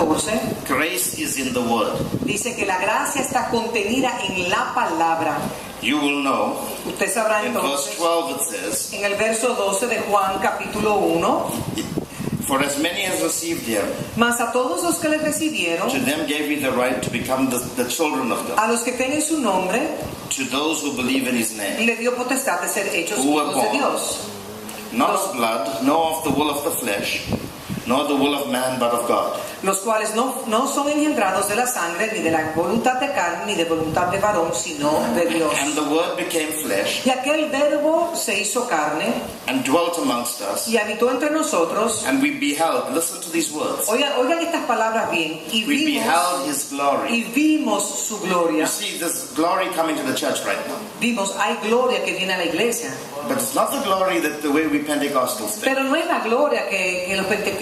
14, grace is in the word. dice que la gracia está contenida en la palabra. You will know, Usted sabrá in verse entonces, 12 it says, en el verso 12 de Juan capítulo 1, for as many as received him, mas a todos los que le recibieron, to them gave he the right to become the children of God. a los que tienen su nombre, To those who believe in his name, le dio potestad de ser hechos Who were hijos de born. Dios. not of blood, nor of the will of the flesh, nor the will of man, but of God. Los cuales no son engendrados de la sangre, ni de la voluntad de carne, ni de voluntad de varón, sino de Dios. And the word became flesh, Y aquel verbo se hizo carne and dwelt amongst us, y habitó entre nosotros. and we beheld, listen to these words, Oigan estas palabras bien. Y we beheld his glory. vimos su gloria. You see, there's glory coming to the church right now. Vimos, hay gloria que viene a la iglesia. But it's not the glory that the way we Pentecostals think. Pero no es la gloria que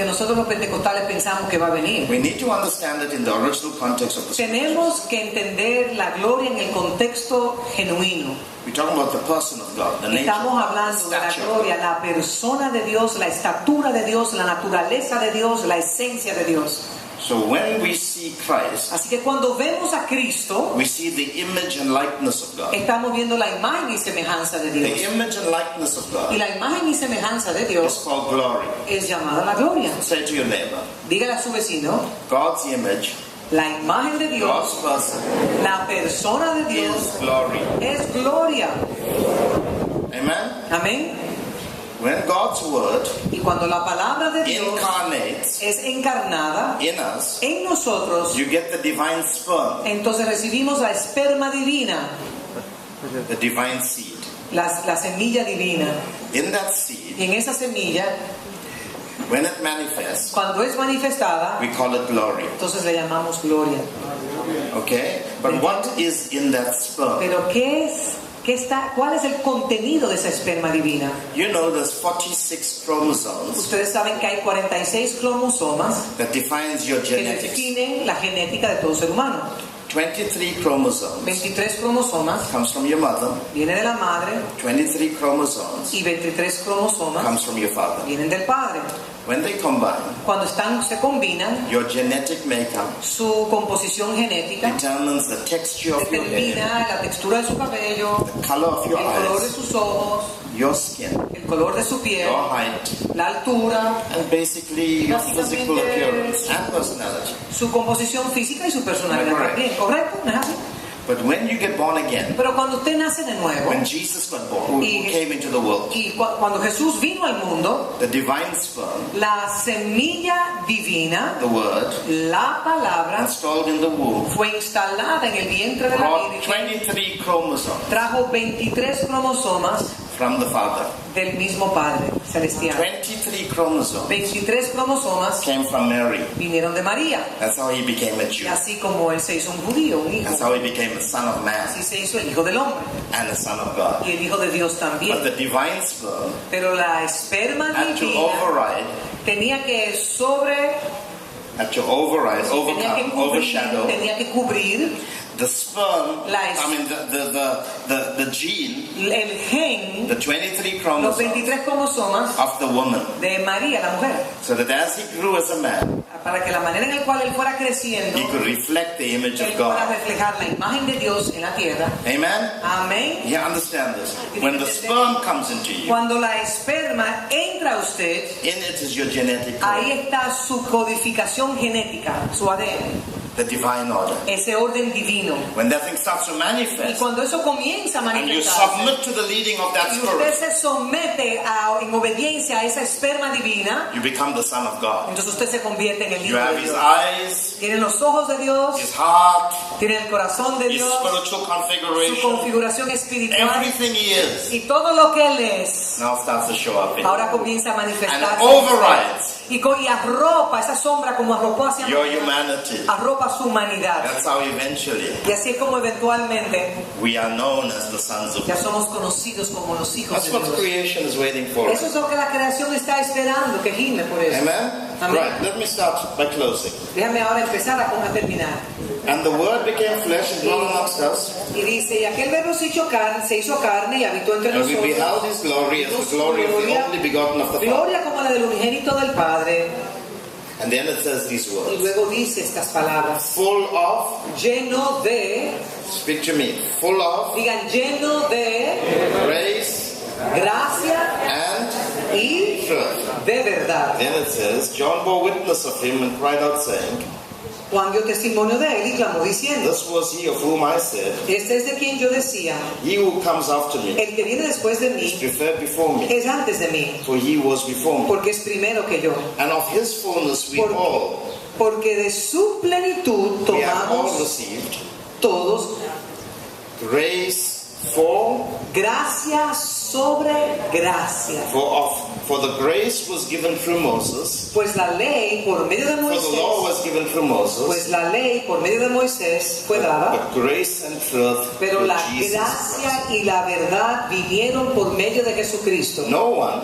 nosotros los pentecostales pensamos que va a venir. We need to understand it in the original context of the scripture. Tenemos que entender la gloria en el contexto genuino. We're talking about the person of God, the nature, Estamos the hablando de la stature. gloria, la persona de Dios, la estatura de Dios, la naturaleza de Dios, la esencia de Dios. So when we see Christ, Así que cuando vemos a Cristo, we see the image and likeness of God. estamos viendo la imagen y semejanza de The Dios. image and likeness of Y God la imagen y semejanza de is Dios called glory. es llamada la gloria. Say to your neighbor, Dígale a su vecino, God's image, la imagen de God's Dios, person la persona de Dios is glory. es gloria. Amen? Amén. When God's word Y cuando la palabra de Dios incarnates es encarnada in us, en nosotros, you get the divine sperm, entonces recibimos la esperma divina, the divine seed. la semilla divina. In that seed, Y en esa semilla, when it manifests, cuando es manifestada, we call it glory. entonces le llamamos gloria. Okay? But what is in that sperm? Pero ¿cuál es el contenido de esa esperma divina? You know there's 46 chromosomes Ustedes saben que hay 46 cromosomas that defines your que genetics. definen la genética de todo ser humano. 23 chromosomes 23 cromosomas comes from your mother, vienen de la madre 23 chromosomes y 23 cromosomas comes from your father. vienen del padre. When they combine, Cuando se combinan, your genetic makeup su composición genética determines the texture of your hair, determina la textura de su cabello, the color of el your color de eyes, sus ojos, your skin, el color de su piel, your height, la altura, and basically your Básicamente, physical appearance and personality. su composición física y su personalidad Correct. también. ¿Correcto? ¿No es así? But when you get born again, Pero cuando usted nace de nuevo when Jesus got born, who came into the world, y cuando Jesús vino al mundo, the divine sperm, la semilla divina, the word, la palabra, installed in the womb, fue instalada en el vientre de la brought Virgen, 23 chromosomes trajo 23 cromosomas from the Father. del mismo Padre celestial. 23 chromosomes 23 cromosomas came from Mary. vinieron de María. That's how he became a Y Jew. así como él se hizo un judío, un hijo, That's how he became a son of man así se hizo el hijo del hombre and a son of God. y el hijo de Dios But también. the divine sperm Pero la esperma had to divina override, tenía que overcome, overshadow tenía que cubrir the sperm, La- I mean the gene, el gen, the 23 los chromosomes 23 cromosomas of the woman, de María, la mujer, so that as he grew as a man, para que la manera en la cual él fuera creciendo, he could reflect the image él of fuera God. reflejar la imagen de Dios en la tierra. Amen? Amén. You understand this? When the sperm comes into you, Cuando la esperma entra a usted, in it is your genetic code, ahí está su codificación genética, su ADN, the divine order. ese orden divino. When that thing starts to Y manifest, cuando eso comienza a and you manifestarse, submit to the leading of that y usted spirit, se somete en obediencia a esa esperma divina, you become the son of God. entonces usted se convierte en el You hijo have de his Dios. eyes, Tiene los ojos de Dios, his heart, tiene el corazón de his Dios, spiritual su configuration, configuración espiritual, everything he is y todo lo que él es now starts to show up in you. ahora comienza a And manifestarse overrides y arropa esa sombra como arropó hacia your María, humanity. arropa su humanidad. That's how eventually Y así es como eventualmente we are known as the sons of ya God. somos conocidos como los hijos That's de what Dios. creation is waiting for. Eso es lo que la creación está esperando, que gime por eso. Amen? Amén. Right, let me start by closing. Déjame ahora empezar a terminar. And the word became flesh and dwelt amongst us, Y dice, y aquel verbo se hizo carne y habitó entre and we nosotros. beheld his glory as the glory of the only begotten of the Father. Gloria como la del unigénito del Padre. And then it says these Y words. luego dice estas palabras. Full of, Lleno de, speak to me, full of digan lleno de grace gracia and y truth. de verdad. Then it says, John bore witness of him and cried out saying, Juan dio testimonio de él y clamó diciendo, this was he of whom I said, este es de quien yo decía, he who comes after me el que viene después de is mí preferred before me, es antes de mí, for he was before me. porque es primero que yo. And of his fullness we all Porque de su plenitud we have all tomamos received todos grace for gracia sobre gracia. for the grace was given through Moses, Pues la ley por medio de for the law Moisés, was given through Moses, pues la ley por medio de Moisés fue dada, but grace and truth pero through la Jesus gracia Christ. y la verdad vinieron por medio de Jesucristo. No one,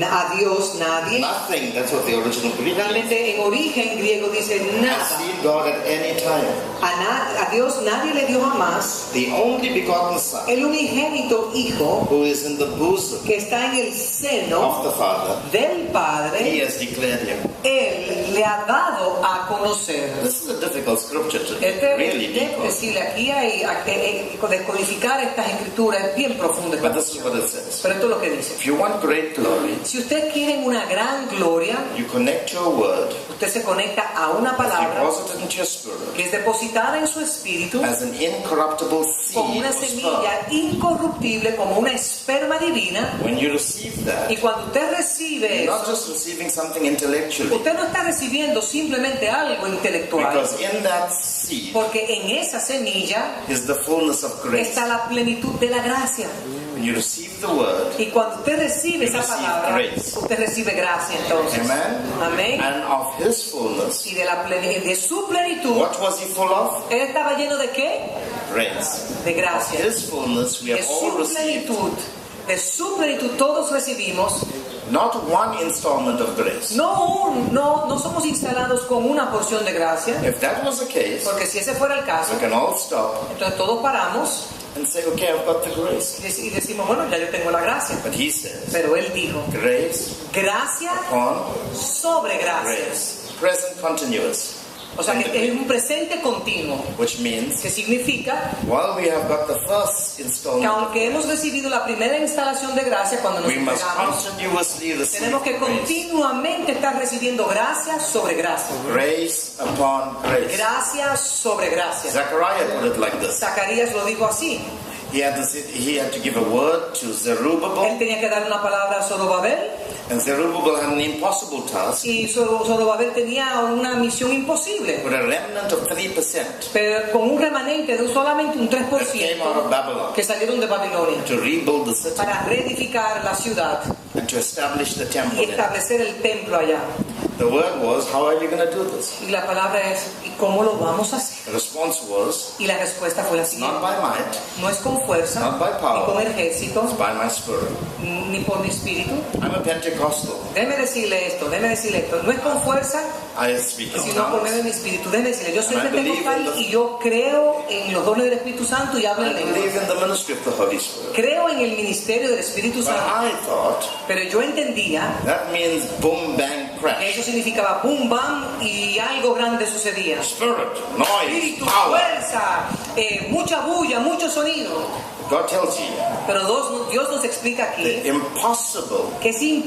A Dios nadie. nothing, that's what the original Greek is, Realmente en origen griego dice has nada. seen God at any time. A Dios nadie le dio jamás The only begotten Son, el unigénito Hijo who is in the bosom que está en el seno of the Father, del he Padre. has declared him. Él le ha dado a conocer. This is a difficult scripture to Este really decode. decirle aquí hay decodificar estas escrituras es bien profundo. But this is what it says. Pero esto es lo que dice. If you want great glory, Si ustedes quieren una gran gloria, you connect your word, usted se conecta a una palabra deposit it into your spirit, que es depositada en su espíritu as an incorruptible seed como una or sperm. semilla incorruptible, como una esperma divina. When you receive that, Y cuando usted recibe you're not eso, just receiving something intellectually, usted no está recibiendo simplemente algo intelectual, because in that seed porque en esa semilla is the fullness of grace. está la plenitud de la gracia. When you receive the word, Y cuando usted recibe You esa receive palabra, grace. usted recibe gracia entonces. amen, Amén. and of his fullness, Y de su plenitud, what was he full of? él estaba lleno de ¿qué? Grace. De Of gracia. his fullness we De have all su received plenitud, todos recibimos. not one installment of grace. No somos instalados con una porción de gracia, If that was the case, porque si ese fuera el caso, we can all stop entonces todos paramos and say, okay, I've got the grace. y decimos, bueno, ya yo tengo la gracia. But he says, Pero él dijo, grace gracia upon sobre gracia. grace. Present continuous. O sea, que es un presente continuo, Which means, que significa while we have got the first que installment, aunque hemos recibido la primera instalación de gracia cuando nos we must entregamos, continuously receive tenemos que grace. continuamente estar recibiendo gracia sobre gracia. Grace upon grace. Gracia sobre gracia. Zechariah put it like this. Zacarías lo dijo así. He had to give a word to Él Zerubbabel, tenía que dar una palabra a Zorobabel and Zerubbabel had an impossible task y Zorobabel tenía una misión imposible, with a remnant of 3% pero con un remanente de solamente un that came out of 3% Babylon que salieron de Babilonia to rebuild the city para reedificar la ciudad and to establish the y temple in it. establecer el templo allá. The word was, how are you going to do this? Y la palabra es, ¿y cómo lo vamos a hacer? The response was, Y la respuesta fue la it's not siguiente. by might, No es con fuerza, not by ni power, con ejército, it's by my spirit. ni por mi espíritu. I'm a Pentecostal. Déjeme decirle esto. No es con fuerza, I speak in sino por medio de tongues. mi espíritu. Déjeme decirle, yo soy And I believe in pentecostal the- y yo creo en los dones del Espíritu Santo y hablo I en lengua. believe in the ministry of the Holy Spirit. Creo en el ministerio del Espíritu But Santo, I thought pero yo entendía that means boom, bang, que crash. eso significaba boom, bam y algo grande sucedía. Spirit, noise, Espíritu, power. fuerza, mucha bulla, mucho sonido. God tells you Pero Dios nos explica aquí the impossible que es